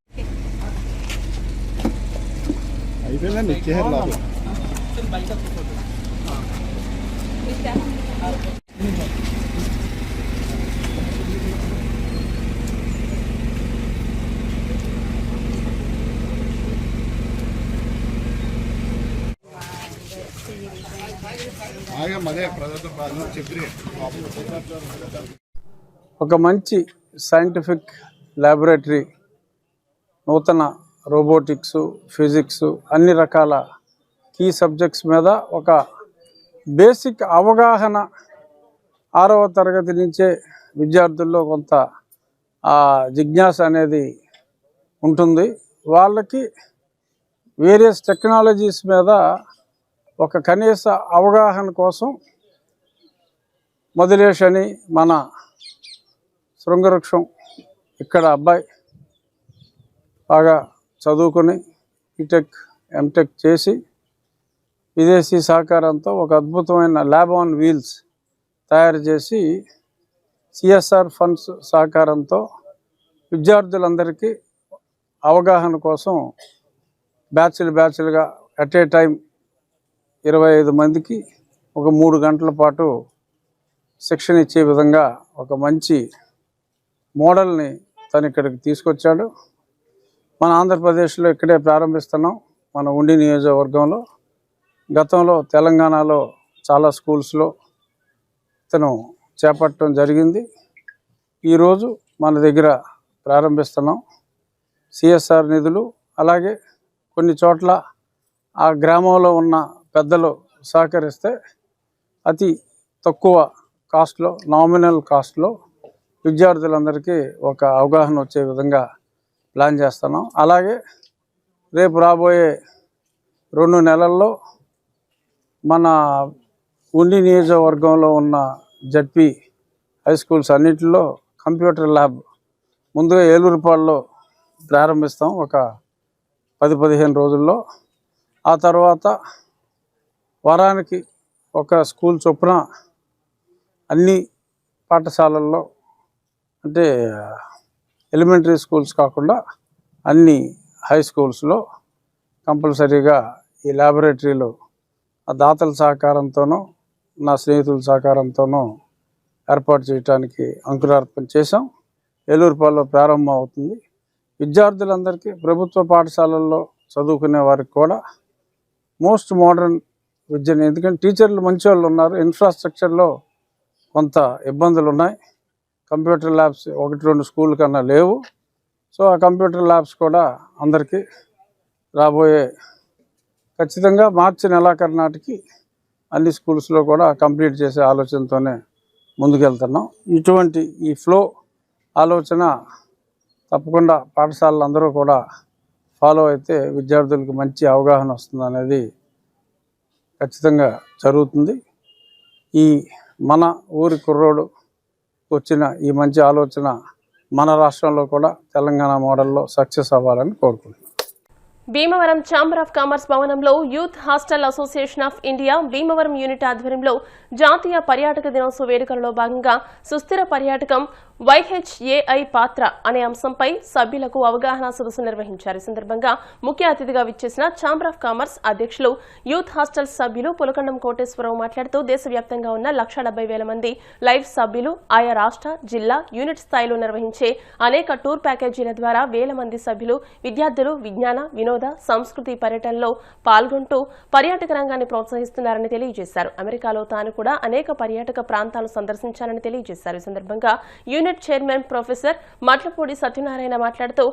ఒక మంచి సైంటిఫిక్ ల్యాబొరేటరీ, నూతన రోబోటిక్స్, ఫిజిక్స్ అన్ని రకాల కీ సబ్జెక్ట్స్ మీద ఒక బేసిక్ అవగాహన 6వ తరగతి నుంచే విద్యార్థుల్లో కొంత జిజ్ఞాస అనేది ఉంటుంది. వాళ్ళకి వేరియస్ టెక్నాలజీస్ మీద ఒక కనీస అవగాహన కోసం మధులేష్ అని మన శృంగవృక్షం ఇక్కడ అబ్బాయి బాగా చదువుకొని బీటెక్ ఎంటెక్ చేసి విదేశీ సహకారంతో ఒక అద్భుతమైన ల్యాబ్ ఆన్ వీల్స్ తయారు చేసి CSR ఫండ్స్ సహకారంతో విద్యార్థులందరికీ అవగాహన కోసం బ్యాచ్లుగా అట్ ఏ టైం 25 మందికి ఒక 3 గంటల పాటు శిక్షణ ఇచ్చే విధంగా ఒక మంచి మోడల్ని తను ఇక్కడికి తీసుకొచ్చాడు. మన ఆంధ్రప్రదేశ్లో ఇక్కడే ప్రారంభిస్తున్నాం, మన ఉండి నియోజకవర్గంలో. గతంలో తెలంగాణలో చాలా స్కూల్స్లో ఇతను చేపట్టడం జరిగింది. ఈరోజు మన దగ్గర ప్రారంభిస్తున్నాం. CSR నిధులు అలాగే కొన్ని చోట్ల ఆ గ్రామంలో ఉన్న పెద్దలు సహకరిస్తే అతి తక్కువ కాస్ట్లో, నామినల్ కాస్ట్లో విద్యార్థులందరికీ ఒక అవగాహన వచ్చే విధంగా ప్లాన్ చేస్తున్నాం. అలాగే రేపు రాబోయే 2 నెలల్లో మన ఉండి నియోజకవర్గంలో ఉన్న జడ్పీ హై స్కూల్స్ అన్నింటిలో కంప్యూటర్ ల్యాబ్ ముందుగా ఏలూరుపాడులో ప్రారంభిస్తాం ఒక 10-15 రోజుల్లో. ఆ తర్వాత వారానికి ఒక స్కూల్ చొప్పున అన్ని పాఠశాలల్లో, అంటే ఎలిమెంటరీ స్కూల్స్ కాకుండా అన్ని హై స్కూల్స్లో కంపల్సరీగా ఈ ల్యాబొరేటరీలు ఆ దాతల సహకారంతోనూ నా స్నేహితుల సహకారంతోనూ ఏర్పాటు చేయడానికి అంకురార్పణ చేశాం. ఏలూరుపాలలో ప్రారంభం అవుతుంది. విద్యార్థులందరికీ ప్రభుత్వ పాఠశాలల్లో చదువుకునే వారికి కూడా మోస్ట్ మోడర్న్ విద్యని, ఎందుకంటే టీచర్లు మంచి వాళ్ళు ఉన్నారు, ఇన్ఫ్రాస్ట్రక్చర్లో కొంత ఇబ్బందులు ఉన్నాయి. కంప్యూటర్ ల్యాబ్స్ 1-2 స్కూల్ కన్నా లేవు. సో ఆ కంప్యూటర్ ల్యాబ్స్ కూడా అందరికీ రాబోయే ఖచ్చితంగా మార్చి నెలాఖరు నాటికి అన్ని స్కూల్స్లో కూడా కంప్లీట్ చేసే ఆలోచనతోనే ముందుకెళ్తున్నాం. ఇటువంటి ఈ ఫ్లో ఆలోచన తప్పకుండా పాఠశాలలు అందరూ కూడా ఫాలో అయితే విద్యార్థులకు మంచి అవగాహన వస్తుంది అనేది ఖచ్చితంగా జరుగుతుంది. ఈ మన ఊరి కుర్రోడు వచ్చిన ఈ మంచి ఆలోచన మన రాష్ట్రంలో కూడా తెలంగాణ మోడల్లో సక్సెస్ అవ్వాలని కోరుకుంటున్నాను. భీమవరం ఛాంబర్ ఆఫ్ కామర్స్ భవనంలో youth hostel association of India Bhimavaram unit ఆధ్వర్యంలో జాతీయ పర్యాటక దినోత్సవ వేడుకలలో భాగంగా సుస్థిర పర్యాటకం YHAI పాత్ర అనే అంశంపై సభ్యులకు అవగాహన సదస్సు నిర్వహించారు. ఈ సందర్భంగా ముఖ్య అతిథిగా విచ్చేసిన ఛాంబర్ ఆఫ్ కామర్స్ అధ్యక్షులు యూత్ హాస్టల్ సభ్యులు పులకండం కోటేశ్వరరావు మాట్లాడుతూ దేశవ్యాప్తంగా ఉన్న 1,70,000 మంది లైఫ్ సభ్యులు ఆయా రాష్ట్ర, జిల్లా, యూనిట్ స్థాయిలో నిర్వహించే అనేక టూర్ ప్యాకేజీల ద్వారా వేల మంది సభ్యులు విద్యార్థులు విజ్ఞాన, వినోద, సంస్కృతి పర్యటనలో పాల్గొంటూ పర్యాటక రంగాన్ని ప్రోత్సహిస్తున్నారని తెలియజేశారు. అమెరికాలో తాను కూడా అనేక పర్యాటక ప్రాంతాలు సందర్శించారని తెలియజేశారు. ఈ సందర్భంగా unit chairman professor Matlapudi Satyanarayana మాట్లాడుతూ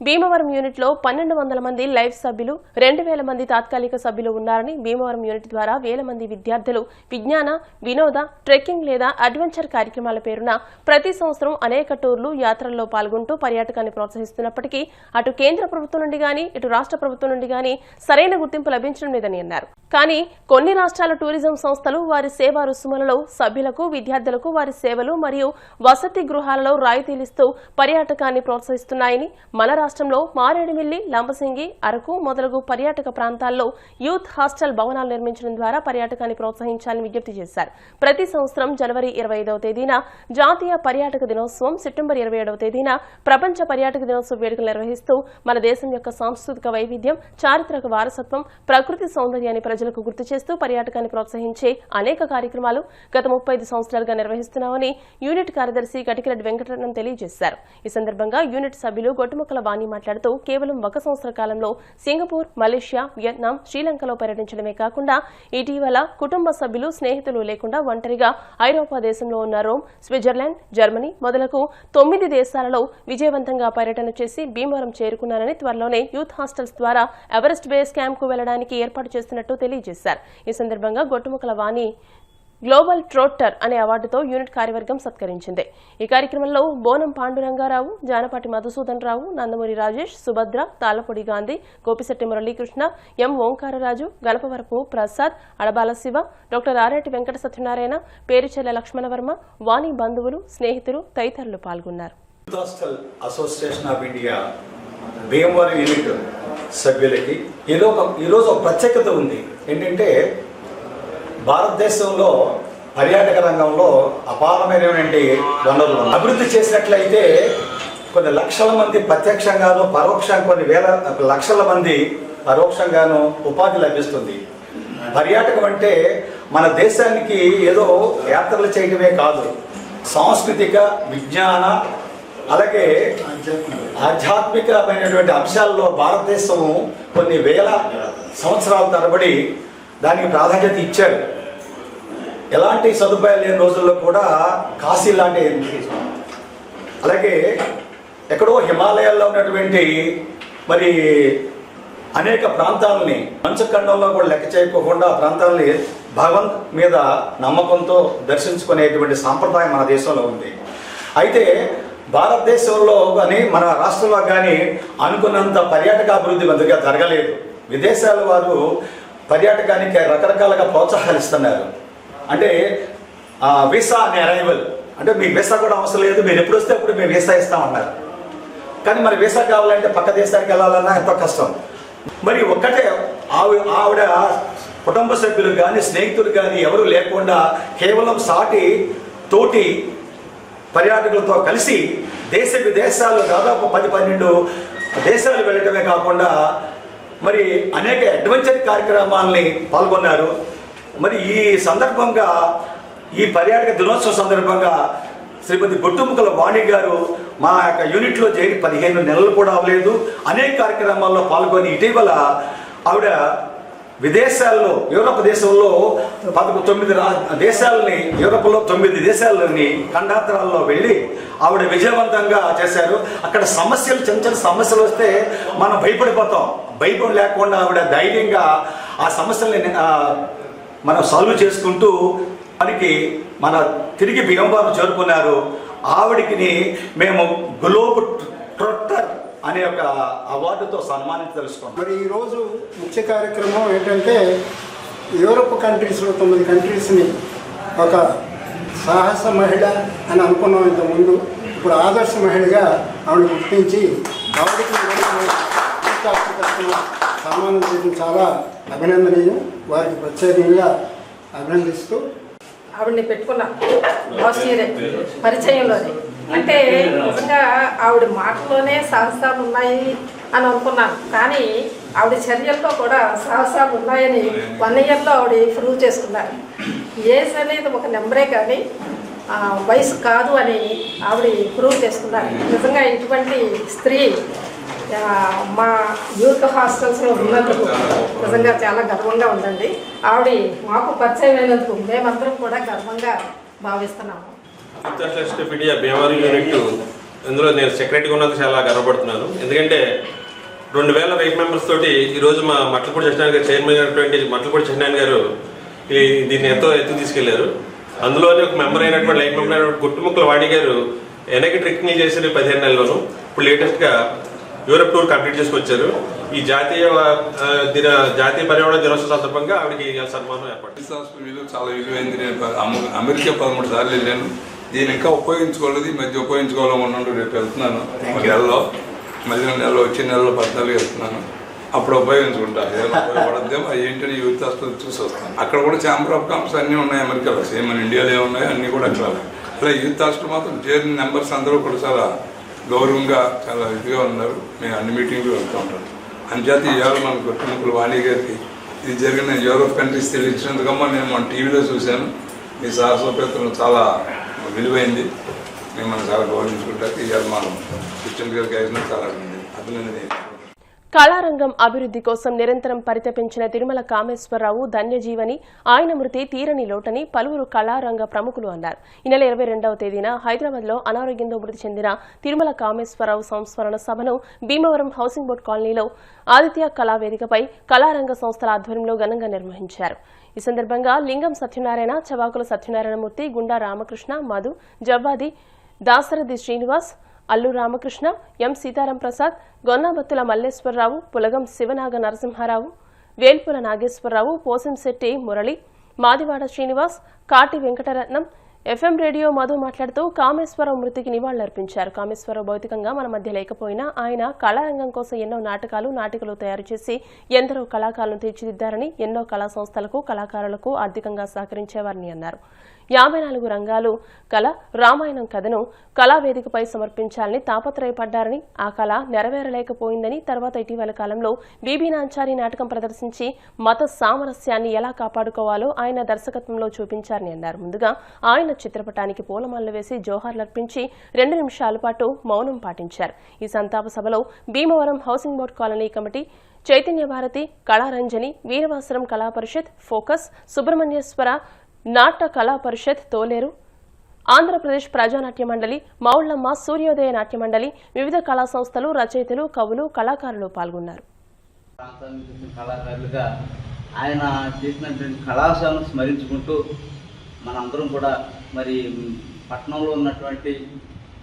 భీమవరం యూనిట్లో 1,200 మంది లైవ్ సభ్యులు, 2,000 మంది తాత్కాలిక సభ్యులు ఉన్నారని, భీమవరం యూనిట్ ద్వారా వేల మంది విద్యార్థులు విజ్ఞాన, వినోద, ట్రెక్కింగ్ లేదా అడ్వెంచర్ కార్యక్రమాల పేరున ప్రతి సంవత్సరం అనేక టూర్లు, యాత్రల్లో పాల్గొంటూ పర్యాటకాన్ని ప్రోత్సహిస్తున్నప్పటికీ అటు కేంద్ర ప్రభుత్వం నుండి గానీ ఇటు రాష్ట్ర ప్రభుత్వం నుండి గానీ సరైన గుర్తింపు లభించడం లేదని అన్నారు. కానీ కొన్ని రాష్ట్రాల టూరిజం సంస్థలు వారి సేవా రుసుములలో సభ్యులకు, విద్యార్థులకు వారి సేవలు మరియు వసతి గృహాలలో రాయితీలిస్తూ పర్యాటకాన్ని ప్రోత్సహిస్తున్నాయని, మన రాష్ట్రంలో మారేడుమిల్లి, లంబసింగి, అరకు మొదలగు పర్యాటక ప్రాంతాల్లో యూత్ హాస్టల్ భవనాలు నిర్మించడం ద్వారా పర్యాటకాన్ని ప్రోత్సహించాలని విజ్ఞప్తి చేశారు. ప్రతి సంవత్సరం జనవరి 25వ తేదీన జాతీయ పర్యాటక దినోత్సవం, సెప్టెంబర్ 27వ తేదీన ప్రపంచ పర్యాటక దినోత్సవ వేడుకలు నిర్వహిస్తూ మన దేశం యొక్క సాంస్కృతిక వైవిధ్యం, చారిత్రక వారసత్వం, ప్రకృతి సౌందర్యాన్ని ప్రజలకు గుర్తు చేస్తూ పర్యాటకాన్ని ప్రోత్సహించే అనేక కార్యక్రమాలు గత 35 సంవత్సరాలుగా నిర్వహిస్తున్నామని యూనిట్ కార్యదర్శి గటికిరెడ్డి వెంకటరత్నం తెలియజేశారు. ఈ సందర్భంగా యూనిట్ సభ్యులు గొట్టుముక్కల వాణి మాట్లాడుతూ కేవలం 1 సంవత్సర కాలంలో సింగపూర్, మలేషియా, వియత్నాం, శ్రీలంకలో పర్యటించడమే కాకుండా ఇటీవల కుటుంబ సభ్యులు, స్నేహితులు లేకుండా ఒంటరిగా ఐరోపా దేశంలో ఉన్న రోమ్, స్విట్జర్లాండ్, జర్మనీ మొదలగు 9 దేశాలలో విజయవంతంగా పర్యటన చేసి భీమవరం చేరుకున్నారని, త్వరలోనే యూత్ హాస్టల్స్ ద్వారా ఎవరెస్ట్ బేస్ క్యాంప్ కు వెళ్లడానికి ఏర్పాటు చేస్తున్నట్టు తెలియజేశారు. ఈ సందర్భంగా గొట్టుముక్కల వాణి గ్లోబల్ ట్రోటర్ అనే అవార్డుతో యూనిట్ కార్యవర్గం సత్కరించింది. ఈ కార్యక్రమంలో బోనం పాండురంగారావు, జానపాటి మధుసూదన్ రావు, నందమూరి రాజేష్, సుభద్ర, తాళ్లపూడి గాంధీ, గోపిశెట్టి మురళీకృష్ణ, ఎం ఓంకారరాజు, గణపవరపు ప్రసాద్, అడబాల శివ, డాక్టర్ ఆరేటి వెంకట సత్యనారాయణ, పేరుచెల్ల లక్ష్మణవర్మ, వాణి బంధువులు, స్నేహితులు తదితరులు పాల్గొన్నారు. Youth hostel association of India Bhimavaram unit సభ్యులకి ఈరోజు ఒక ప్రత్యేకత ఉంది. ఏంటంటే భారతదేశంలో పర్యాటక రంగంలో అపారమైనటువంటి వనరులు అభివృద్ధి చేసినట్లయితే కొన్ని లక్షల మంది ప్రత్యక్షంగాను, పరోక్షంగా కొన్ని వేల లక్షల మంది పరోక్షంగాను ఉపాధి లభిస్తుంది. పర్యాటకం అంటే మన దేశానికి ఏదో యాత్రలు చేయడమే కాదు, సాంస్కృతిక, విజ్ఞాన, అలాగే ఆధ్యాత్మికమైనటువంటి అంశాల్లో భారతదేశం కొన్ని వేల సంవత్సరాల తరబడి దానికి ప్రాధాన్యత ఇచ్చారు. ఎలాంటి సదుపాయాలు లేని రోజుల్లో కూడా కాశీ లాంటి, అలాగే ఎక్కడో హిమాలయాల్లో ఉన్నటువంటి మరి అనేక ప్రాంతాలని మంచుఖండంలో కూడా లెక్క చేయకోకుండా ఆ ప్రాంతాలని భగవంత్ మీద నమ్మకంతో దర్శించుకునేటువంటి సాంప్రదాయం మన దేశంలో ఉంది. అయితే భారతదేశంలో కానీ మన రాష్ట్రంలో కానీ అనుకున్నంత పర్యాటక అభివృద్ధి మందిగా జరగలేదు. విదేశాల వారు పర్యాటకానికి రకరకాలుగా ప్రోత్సాహాలు ఇస్తున్నారు. అంటే వీసా అనే అరైవల్, అంటే మీకు వీసా కూడా అవసరం లేదు, మీరు ఎప్పుడు వస్తే అప్పుడు మేము వీసా ఇస్తామన్నారు. కానీ మరి వీసా కావాలంటే పక్క దేశానికి వెళ్ళాలన్నా ఎంతో కష్టం. మరి ఒక్కటే ఆవిడ కుటుంబ సభ్యులు కానీ, స్నేహితులు కానీ ఎవరు లేకుండా కేవలం తోటి పర్యాటకులతో కలిసి దేశ విదేశాలు దాదాపు 10-12 దేశాలు వెళ్ళటమే కాకుండా మరి అనేక అడ్వెంచర్ కార్యక్రమాలని పాల్గొన్నారు. మరి ఈ సందర్భంగా ఈ పర్యాటక దినోత్సవ సందర్భంగా శ్రీమతి బొట్టుముక్కల వాణి గారు మా యొక్క యూనిట్లో చేరి 15 నెలలు కూడా అవ్వలేదు. అనేక కార్యక్రమాల్లో పాల్గొని ఇటీవల ఆవిడ విదేశాల్లో యూరోప్ దేశంలో 9 దేశాలని యూరోప్లో 9 దేశాలని ఖండాంతరాల్లో వెళ్ళి ఆవిడ విజయవంతంగా చేశారు. అక్కడ సమస్యలు చిన్న చిన్న సమస్యలు వస్తే మనం భయపడిపోతాం. భయం లేకుండా ఆవిడ ధైర్యంగా ఆ సమస్యల్ని మనం సాల్వ్ చేసుకుంటూ మనకి తిరిగి భీమవరం చేరుకున్నారు. ఆవిడికి మేము గ్లోబ్ ట్రొట్టర్ అనే ఒక అవార్డుతో సన్మానించదలుచుకున్నాం. మరి ఈరోజు ముఖ్య కార్యక్రమం ఏంటంటే యూరోప్ కంట్రీస్లో 9 కంట్రీస్ని ఒక సాహస మహిళ అని అనుకున్నాం ఇంతకుముందు. ఇప్పుడు ఆదర్శ మహిళగా ఆవిడ గుర్తించి ఆవిడకి సన్మానం చేయడం చాలా అభినందనీయం. వారికి ప్రత్యేకంగా అభినందిస్తూ ఆవిడని పెట్టుకున్న లాస్ట్ ఇయర్ పరిచయంలోనే అంటే నిజంగా ఆవిడ మాటలోనే సాహసాలు ఉన్నాయి అని అనుకున్నాను. కానీ ఆవిడ చర్యల్లో కూడా సాహసాలు ఉన్నాయని 1 ఇయర్లో ఆవిడ ప్రూవ్ చేసుకున్నారు. ఏజ్ అనేది ఒక నెంబరే కానీ వయసు కాదు అని ఆవిడ ప్రూవ్ చేసుకున్నారు. నిజంగా ఇటువంటి స్త్రీ మా యూత్ హాస్టల్స్లో ఉన్నందుకు నిజంగా చాలా గర్వంగా ఉందండి. ఆవిడ మాకు పరిచయం అయినందుకు మేమందరం కూడా గర్వంగా భావిస్తున్నాము. భీమవరం యూనిట్ ఇందులో నేను సెక్రటరీగా ఉన్నందుకు చాలా గర్వపడుతున్నాను. ఎందుకంటే 2000 వైఫ్ మెంబర్స్ తోటి ఈరోజు మా మట్లపూడి సత్యనారాయణ గారు చైర్మన్ అయినటువంటి మట్లపూడి సత్యనారాయణ గారు దీన్ని ఎంతో ఎత్తు తీసుకెళ్లారు. అందులోనే ఒక మెంబర్ అయినటువంటి లైఫ్ మెంబర్ అయినటువంటి బొట్టుముక్కల వాణి గారు వెనక్కి ట్రెక్కింగ్ చేశారు 15 నెలల్లోనూ. ఇప్పుడు లేటెస్ట్గా యూరోప్ టూర్ కంప్లీట్ చేసుకొచ్చారు. ఈ జాతీయ పర్యావరణ దినోత్సవ సందర్భంగా ఆవిడకి సన్మానం ఏర్పాటు. చాలా విలువైంది. నేను అమెరికా 13 సార్లు వెళ్ళాను. దీన్ని ఇంకా ఉపయోగించుకోలేదు. ఈ మధ్య ఉపయోగించుకోవాలనుకున్నాను. రేపు వెళ్తున్నాను మళ్ళీ నెలలో వచ్చే నెలలో 14 వెళ్తున్నాను. అప్పుడు ఉపయోగించుకుంటా. ఏదైనా ఉపయోగపడద్దేమో ఏంటని యూత్ హాస్టల్ చూసి వస్తాను. అక్కడ కూడా ఛాంబర్ ఆఫ్ కామర్స్ అన్నీ ఉన్నాయి అమెరికాలో. సేమ్ మన ఇండియాలో ఏమున్నాయో అన్నీ కూడా అట్లా. అలా యూత్ హాస్టల్ మాత్రం చేరిన మెంబర్స్ అందరూ కూడా చాలా గౌరవంగా చాలా ఇదిగా ఉన్నారు. మేము అన్ని మీటింగ్లు వెళ్తూ ఉంటాం. అంచేత ఇవాళ మన బొట్టుముక్కల వాణి గారికి ఇది జరిగిన యూరోప్ కంట్రీస్ తెలియచినందుకమ్మా నేను మన టీవీలో చూశాను. మీ సాహసోపేతలు చాలా విలువైంది. మేము మనం చాలా గౌరవించుకుంటారు. ఇవాళ మనం కృష్ణ గారికి అయినా చాలా అభినందనీయం. కళారంగం అభివృద్ధి కోసం నిరంతరం పరితపించిన తిరుమల కామేశ్వరరావు ధన్యజీవని, ఆయన మృతి తీరని లోటని పలువురు కళారంగ ప్రముఖులు అన్నారు. ఈ నెల 22వ తేదీన హైదరాబాద్లో అనారోగ్యంతో మృతి చెందిన తిరుమల కామేశ్వరరావు సంస్మరణ సభను భీమవరం హౌసింగ్ బోర్డు కాలనీలో ఆదిత్య కళావేదికపై కళారంగ సంస్థల ఆధ్వర్యంలో ఘనంగా నిర్వహించారు. ఈ సందర్భంగా లింగం సత్యనారాయణ, చవాకుల సత్యనారాయణమూర్తి, గుండా రామకృష్ణ, మధు, జవ్వాది, దాసరథి శ్రీనివాస్, అల్లు రామకృష్ణ, ఎం సీతారాం ప్రసాద్, గొన్నాబత్తుల మల్లేశ్వరరావు, పులగం శివనాగ నరసింహారావు, వేల్పుల నాగేశ్వరరావు, పోసంశెట్టి మురళి, మాదివాడ శ్రీనివాస్, కాటి వెంకటరత్నం, ఎఫ్ఎం రేడియో మధు మాట్లాడుతూ కామేశ్వరరావు మృతికి నివాళులర్పించారు. కామేశ్వరరావు భౌతికంగా మన మధ్య లేకపోయినా ఆయన కళారంగం కోసం ఎన్నో నాటకాలు తయారు చేసి ఎందరో కళాకారులను తీర్చిదిద్దారని, ఎన్నో కళా సంస్థలకు కళాకారులకు ఆర్థికంగా సహకరించేవారని అన్నారు. 54 రంగాలు కళ రామాయణం కథను కళావేదికపై సమర్పించాలని తాపత్రయపడ్డారని, ఆ కళ నెరవేరలేకపోయిందని, తర్వాత ఇటీవల కాలంలో బీబీ నాంచారి నాటకం ప్రదర్శించి మత సామరస్యాన్ని ఎలా కాపాడుకోవాలో ఆయన దర్శకత్వంలో చూపించారని అన్నారు. ముందుగా ఆయన చిత్రపటానికి పూలమాలలు వేసి జోహార్లర్పించి 2 నిమిషాల పాటు మౌనం పాటించారు. ఈ సంతాప సభలో Bhimavaram housing board colony committee, Chaitanya Bharathi, Kalaranjani, Veeravasaram Kala Parishad, focus, Subrahmanyeswara నాట్య కళా పరిషత్ తోలేరు, ఆంధ్రప్రదేశ్ ప్రజానాట్య మండలి, మౌళ్లమ్మ, సూర్యోదయ నాట్య మండలి, వివిధ కళా సంస్థలు, రచయితలు, కవులు, కళాకారులు పాల్గొన్నారు. కళాకారులుగా ఆయన చేసినటువంటి కళాశాలను స్మరించుకుంటూ మనందరం కూడా మరి పట్టణంలో ఉన్నటువంటి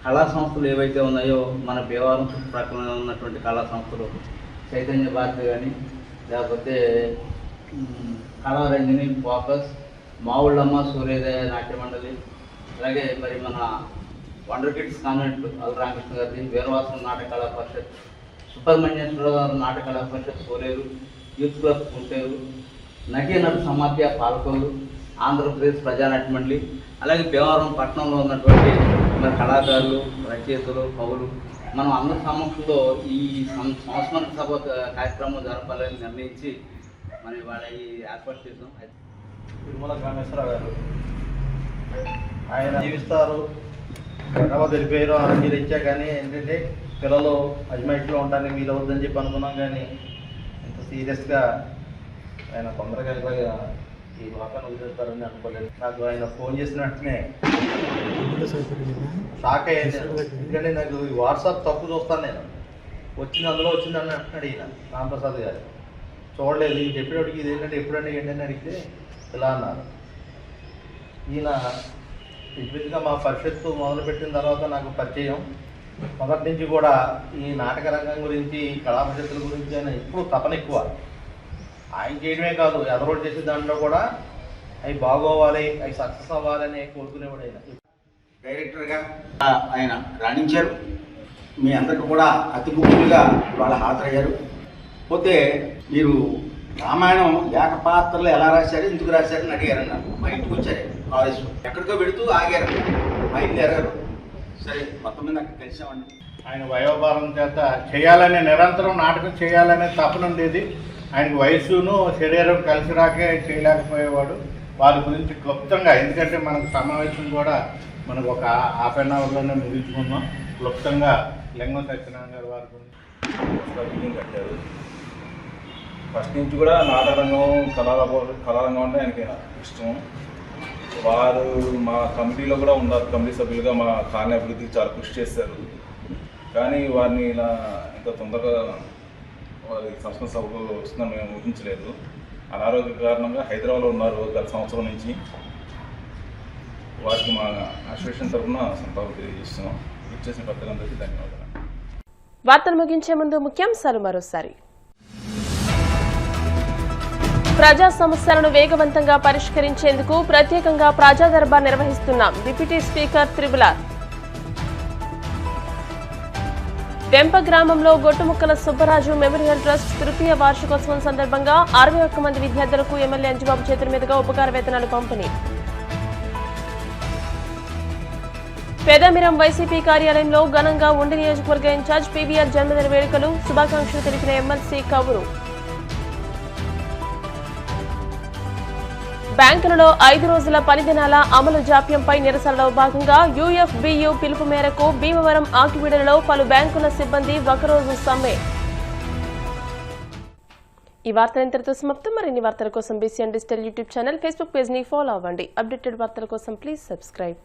కళా సంస్థలు ఏవైతే ఉన్నాయో, మన భీమవరం చుట్టుప్రక్కల ఉన్నటువంటి కళా సంస్థలు, చైతన్య భారతి కానీ, లేకపోతే కళారంజని, ఫోకస్, మావుళ్ళమ్మ, సూర్యోదయ నాట్య మండలి, అలాగే మరి మన వండర్ కిడ్స్ కాన్వెంట్ అల్ రామకృష్ణ గారి, వీరవాసం నాటక కళా పరిషత్, సుబ్రహ్మణ్యేశ్వర గారు నాటక కళా పరిషత్ కోలేరు, యూత్ క్లబ్ గుంటూరు, నట సమాఖ్య పాల్కోలు, ఆంధ్రప్రదేశ్ ప్రజానాట్య మండలి, అలాగే భీమవరం పట్టణంలో ఉన్నటువంటి మరి కళాకారులు, రచయితలు, కవులు, మనం అందరి సమక్షంలో ఈ సంస్మరణ సభ కార్యక్రమం జరపాలని నిర్ణయించి మరి వాళ్ళ ఏర్పాటు చేసాం. తిరుమల కామేశ్వరరావు గారు ఆయన జీవిస్తారు ఎక్కడో తెలిపారు మీరు ఇచ్చా కానీ ఏంటంటే పిల్లలు అజ్మైట్లో ఉండడానికి వీలు అవుతుందని చెప్పి అనుకున్నాం కానీ ఇంత సీరియస్గా ఆయన తొందరగా ఇలాగా ఈ వాకాన్ని వదిలేస్తారని అనుకోలేదు. నాకు ఆయన ఫోన్ చేసిన వెంటనే షాక్ అయ్యాను. ఎందుకంటే నాకు ఈ వాట్సాప్ తప్పు చూస్తాను నేను, వచ్చింది అందులో వచ్చిందని అంటున్నాడు ఈయన రామప్రసాద్ గారు. చూడలేదు ఈయన చెప్పేటప్పటికి ఇది ఏంటంటే ఎప్పుడంటే ఏంటని అడిగితే ఇలా అన్నారు. ఈయన ఇంచుమించుగా మా పరిషత్తు మొదలుపెట్టిన తర్వాత నాకు పరిచయం. మొదటి నుంచి కూడా ఈ నాటక రంగం గురించి, కళా పరిషత్తుల గురించి ఆయన ఎప్పుడు తపన ఎక్కువ. ఆయన చేయడమే కాదు, ఎదరోడు చేసే దాంట్లో కూడా అవి బాగోవాలి, అవి సక్సెస్ అవ్వాలని కోరుకునేవాడు ఆయన. డైరెక్టర్గా ఆయన రాణించారు. మీ అందరికీ కూడా అతి ముఖ్యంగా వాళ్ళు హాజరయ్యారు. పోతే మీరు రామాయణం ఏకపాత్రలు ఎలా రాశారు, ఎందుకు రాశారని అడిగారు. నాకు మా ఇంటికి వచ్చారు కాలేజ్లో, ఎక్కడికో పెడుతూ ఆగారు, బయలుదేరారు. సరే మొత్తం మీద అక్కడ కలిసామండి. ఆయన వయోభారం చేత చేయాలనే, నిరంతరం నాటకం చేయాలనే తపన ఉండేది. ఆయనకు వయసును శరీరం కలిసి రాకే చేయలేకపోయేవాడు. వారి గురించి క్లుప్తంగా, ఎందుకంటే మనకు సమావేశం కూడా మనకు ఒక హాఫ్ అన్ అవర్లోనే ముగించుకుందాం. క్లుప్తంగా లింగం సత్యనారాయణ గారు వారి గురించి కట్టారు. ఫస్ట్ నుంచి కూడా నాటకరంగం, కళారంగం అంటే ఆయనకి ఇష్టం. వారు మా కమిటీలో కూడా ఉన్నారు, కమిటీ సభ్యులుగా మా కాలనీ అభివృద్ధికి చాలా కృషి చేశారు. కానీ వారిని ఇలా ఇంత తొందరగా వారి సంస్కరణ సభకు వస్తుందని మేము ఊహించలేదు. అనారోగ్య కారణంగా హైదరాబాద్లో ఉన్నారు గత సంవత్సరం నుంచి. వారికి మా అసోసియేషన్ తరఫున సంతాపం తెలియజేస్తున్నాం. ఇచ్చేసిన పెద్దలందరికీ ధన్యవాదాలు. వార్తలు ముగించే ముందు ముఖ్యాంశాలు మరోసారి. ప్రజా సమస్యలను వేగవంతంగా పరిష్కరించేందుకు ప్రత్యేకంగా ప్రజా దర్బార్ నిర్వహిస్తున్నాం. Deputy speaker త్రిబులార్. వెంప గ్రామంలో గొట్టుముక్కల సుబ్బరాజు మెమోరియల్ ట్రస్ట్ తృతీయ వార్షికోత్సవం సందర్భంగా 61 మంది విద్యార్థులకు ఎమ్మెల్యే అంజుబాబు చేతుల మీదుగా ఉపకార వేతనాలు పంపిణీ. పెదమిరం వైసీపీ కార్యాలయంలో ఘనంగా ఉండి నియోజకవర్గ ఇన్ఛార్జ్ పీవీఆర్ జన్మదిన వేడుకలు, శుభాకాంక్షలు తెలిపిన ఎమ్మెల్సీ కవురు. బ్యాంకులలో 5 రోజుల పని దినాల అమలు జాప్యంపై నిరసనలో భాగంగా యూఎఫ్బియు పిలుపు మేరకు భీమవరం ఆకివీడులలో పలు బ్యాంకుల సిబ్బంది ఒకరోజు సమ్మె. ఈ వార్తలు ఇంతటితో సమాప్తం. మరిన్ని వార్తల కోసం BCN digital YouTube channel, Facebook page ని ఫాలో అవ్వండి. అప్డేటెడ్ వార్తల కోసం ప్లీజ్ సబ్స్క్రైబ్.